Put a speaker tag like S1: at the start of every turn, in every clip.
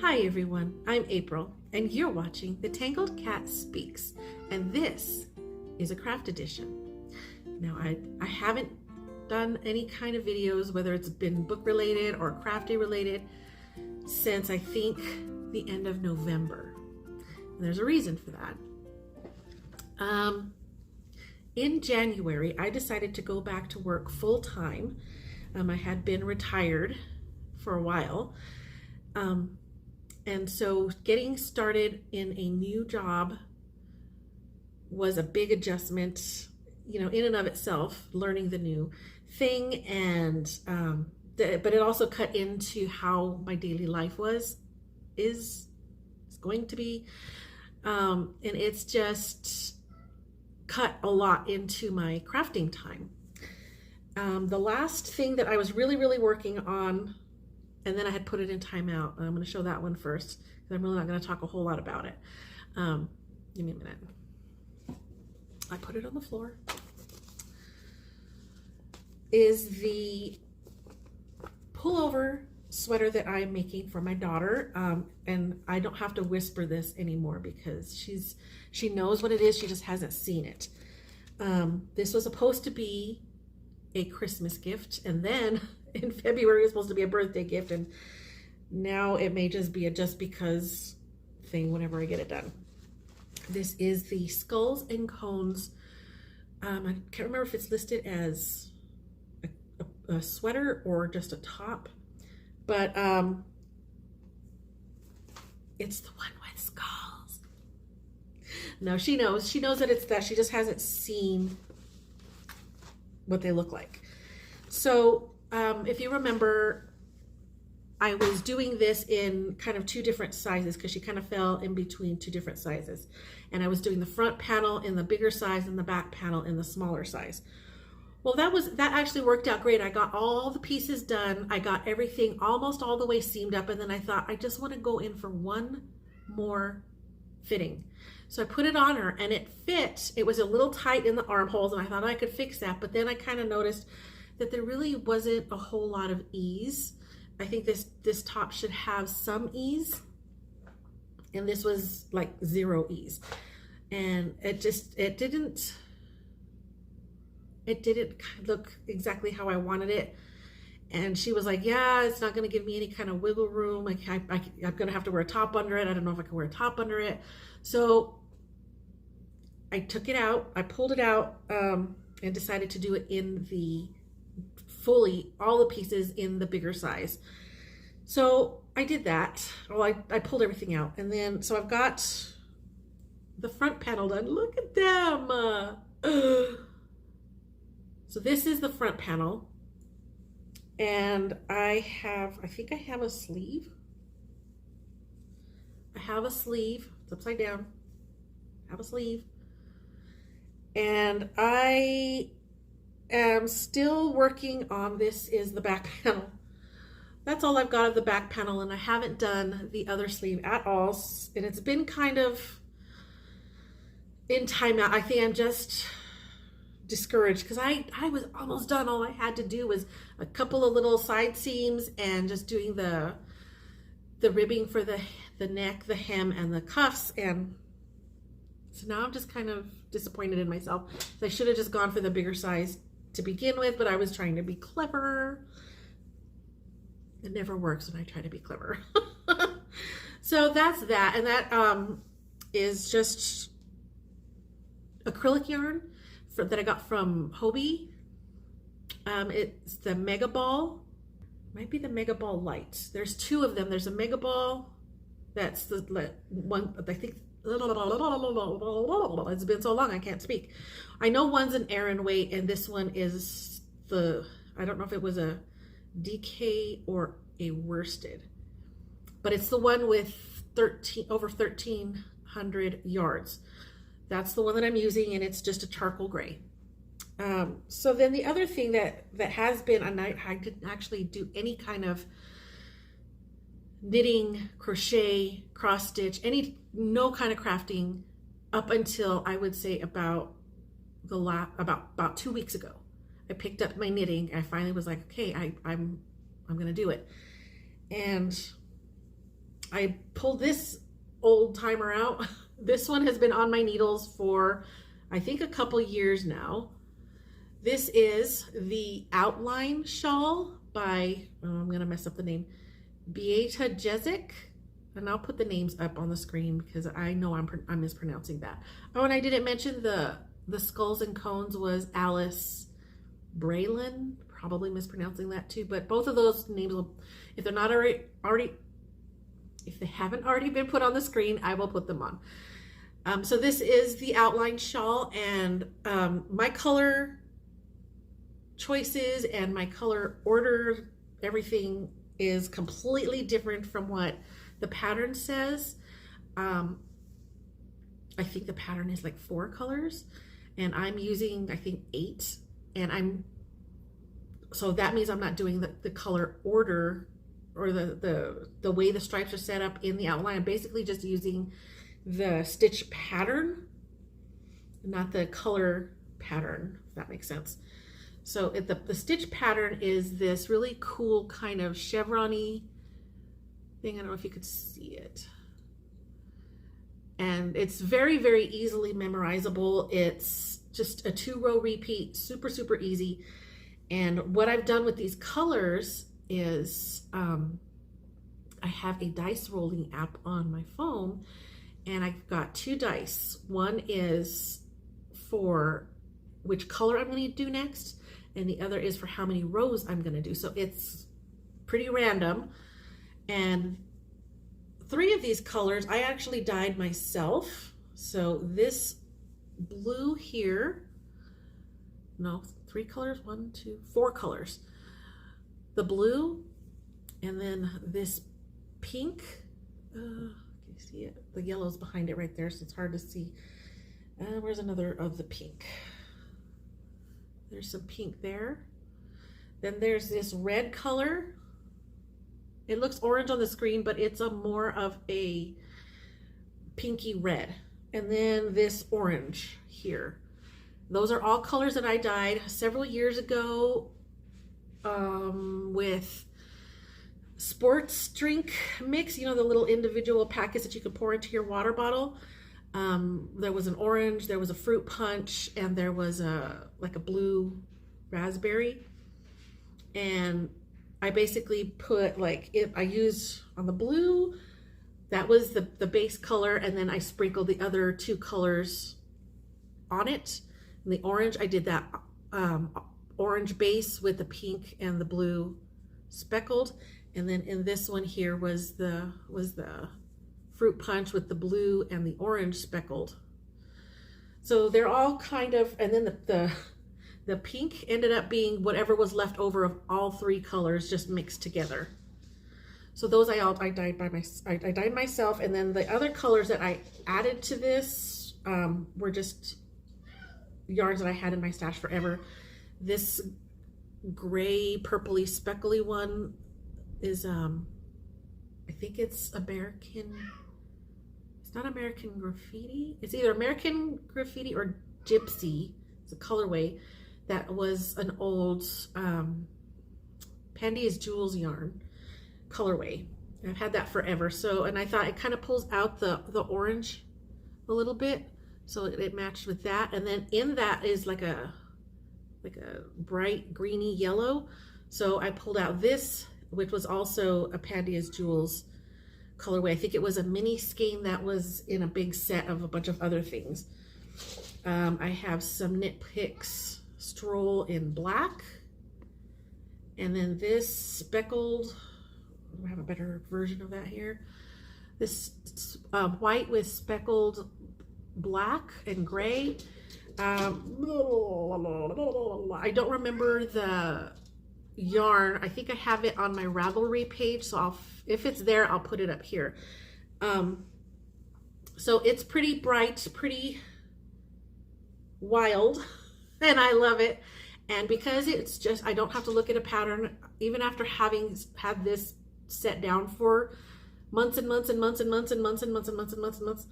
S1: Hi everyone, I'm April, and you're watching The Tangled Cat Speaks, and this is a craft edition. Now, I haven't done any kind of videos, whether it's been book related or crafty related, since I think the end of November. And there's a reason for that. In January, I decided to go back to work full time. I had been retired for a while. And so getting started in a new job was a big adjustment, in and of itself, learning the new thing. And, but it also cut into how my daily life is going to be. And it's just cut a lot into my crafting time. The last thing that I was really working on, and then I had put it in timeout. I'm going to show that one first, because I'm really not going to talk a whole lot about it. Give me a minute. I put it on the floor. Is the pullover sweater that I'm making for my daughter. And I don't have to whisper this anymore because she knows what it is. She just hasn't seen it. This was supposed to be a Christmas gift, and then in February it was supposed to be a birthday gift, and now it may just be a just because thing whenever I get it done. This is the Skulls and Cones. I can't remember if it's listed as a sweater or just a top, but it's the one with skulls. No, she knows that it's that. She just hasn't seen what they look like. So if you remember, I was doing this in kind of two different sizes because she kind of fell in between two different sizes. And I was doing the front panel in the bigger size and the back panel in the smaller size. Well, that actually worked out great. I got all the pieces done. I got everything almost all the way seamed up, and then I thought I just want to go in for one more fitting. So I put it on her and it fit. It was a little tight in the armholes, and I thought I could fix that, but then I kind of noticed that there really wasn't a whole lot of ease. I think this top should have some ease, and this was like zero ease. And it didn't look exactly how I wanted it. And she was like, yeah, it's not going to give me any kind of wiggle room. Like I'm going to have to wear a top under it. I don't know if I can wear a top under it. So I took it out, I pulled it out, and decided to do it in all the pieces in the bigger size. So I did that. Well, I pulled everything out, and then, so I've got the front panel done. Look at them. So this is the front panel, and I think I have a sleeve. I have a sleeve. It's upside down. I have a sleeve. And I am still working on this is the back panel. That's all I've got of the back panel, and I haven't done the other sleeve at all. And it's been kind of in timeout. I think I'm just discouraged because I was almost done. All I had to do was a couple of little side seams and just doing the ribbing for the neck, the hem, and the cuffs. And so now I'm just kind of disappointed in myself. I should have just gone for the bigger size to begin with, but I was trying to be clever. It never works when I try to be clever. So that's that. And that is just acrylic yarn that I got from Hobie. It's the Mega Ball. Might be the Mega Ball Light. There's two of them. There's a Mega Ball. That's the one, I think. It's been so long I can't speak. I know one's an Aran weight, and this one is I don't know if it was a DK or a worsted, but it's the one with over 1,300 yards. That's the one that I'm using, and it's just a charcoal gray. So then the other thing that has been, and I didn't actually do any kind of knitting, crochet, cross stitch, no kind of crafting up until I would say about 2 weeks ago. I picked up my knitting. I finally was like, okay, I'm gonna do it. And I pulled this old timer out. This one has been on my needles for, I think, a couple years now. This is the Outline Shawl by, oh, I'm going to mess up the name, Beata Jezik. And I'll put the names up on the screen because I know I'm mispronouncing that. Oh, and I didn't mention the Skulls and Cones was Alice Braylon. Probably mispronouncing that too. But both of those names, if they're not already, if they haven't already been put on the screen, I will put them on. So this is the Outline Shawl, and my color choices and my color order, everything is completely different from what the pattern says. I think the pattern is like 4 colors, and I'm using, I think, 8, and so that means I'm not doing the color order or the way the stripes are set up in the outline. I'm basically just using the stitch pattern, not the color pattern, if that makes sense. So the stitch pattern is this really cool kind of chevron-y thing. I don't know if you could see it. And it's very, very easily memorizable. It's just a 2-row repeat, super, super easy. And what I've done with these colors is I have a dice rolling app on my phone, and I've got 2 dice. One is for which color I'm going to do next, and the other is for how many rows I'm going to do. So it's pretty random. And 3 of these colors I actually dyed myself. So this blue here, no, 3 colors, 1, 2, 4 colors. The blue, and then this pink, can you see it? The yellow's behind it right there, so it's hard to see. Where's another of the pink? There's some pink there. Then there's this red color. It looks orange on the screen, but it's a more of a pinky red. And then this orange here. Those are all colors that I dyed several years ago with sports drink mix, you know, the little individual packets that you could pour into your water bottle. There was an orange, there was a fruit punch, and there was like a blue raspberry. And I basically put I used on the blue, that was the base color, and then I sprinkled the other 2 colors on it. And the orange, I did that orange base with the pink and the blue speckled. And then in this one here was the fruit punch with the blue and the orange speckled. So they're all kind of, and then the pink ended up being whatever was left over of all 3 colors just mixed together. So those I dyed myself, and then the other colors that I added to this were just yarns that I had in my stash forever. This gray purpley speckly one is I think it's American, it's not American Graffiti, it's either American Graffiti or Gypsy. It's a colorway that was an old Pandy's Jewels yarn colorway. I've had that forever. So, and I thought it kind of pulls out the orange a little bit, so it matched with that. And then in that is like a bright greeny yellow. So I pulled out this, which was also a Pandy's Jewels colorway. I think it was a mini skein that was in a big set of a bunch of other things. I have some Knit Picks Stroll in black, and then this speckled, I have a better version of that here. This white with speckled black and gray. I don't remember the yarn. I think I have it on my Ravelry page, so if it's there, I'll put it up here. So it's pretty bright, pretty wild, and I love it. And because it's just, I don't have to look at a pattern, even after having had this set down for months and months and months and months and months and months and months and months and months,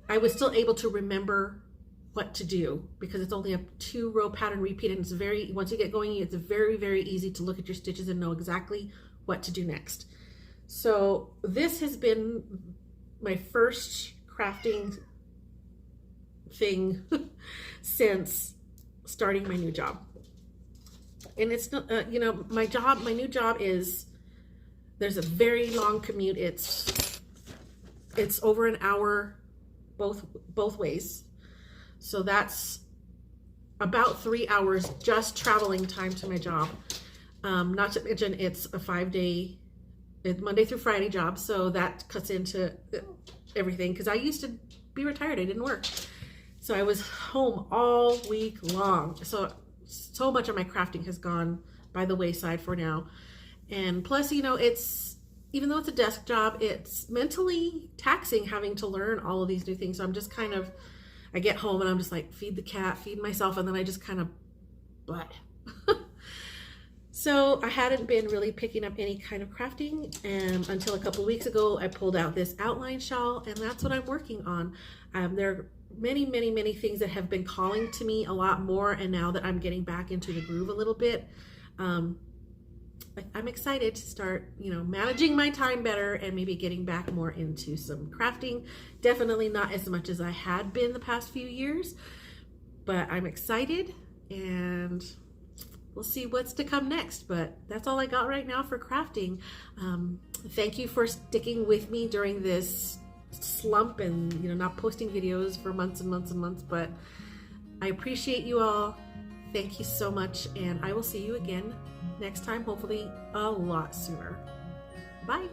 S1: I was still able to remember what to do, because it's only a 2-row pattern repeat, and it's once you get going, it's very, very easy to look at your stitches and know exactly what to do next. So this has been my first crafting thing since starting my new job. And it's not, my new job is, there's a very long commute. It's over an hour both ways. So that's about 3 hours just traveling time to my job. Not to mention it's a 5-day, Monday through Friday job. So that cuts into everything, because I used to be retired. I didn't work. So I was home all week long. So much of my crafting has gone by the wayside for now. And plus, it's, even though it's a desk job, it's mentally taxing having to learn all of these new things. So I'm just kind of, I get home and I'm just like, feed the cat, feed myself, and then I just kind of bleh. So I hadn't been really picking up any kind of crafting, and until a couple weeks ago, I pulled out this outline shawl, and that's what I'm working on. There are many, many, many things that have been calling to me a lot more, and now that I'm getting back into the groove a little bit, I'm excited to start, managing my time better and maybe getting back more into some crafting. Definitely not as much as I had been the past few years, but I'm excited, and we'll see what's to come next. But that's all I got right now for crafting. Thank you for sticking with me during this slump and not posting videos for months and months and months, but I appreciate you all. Thank you so much, and I will see you again next time, hopefully a lot sooner. Bye.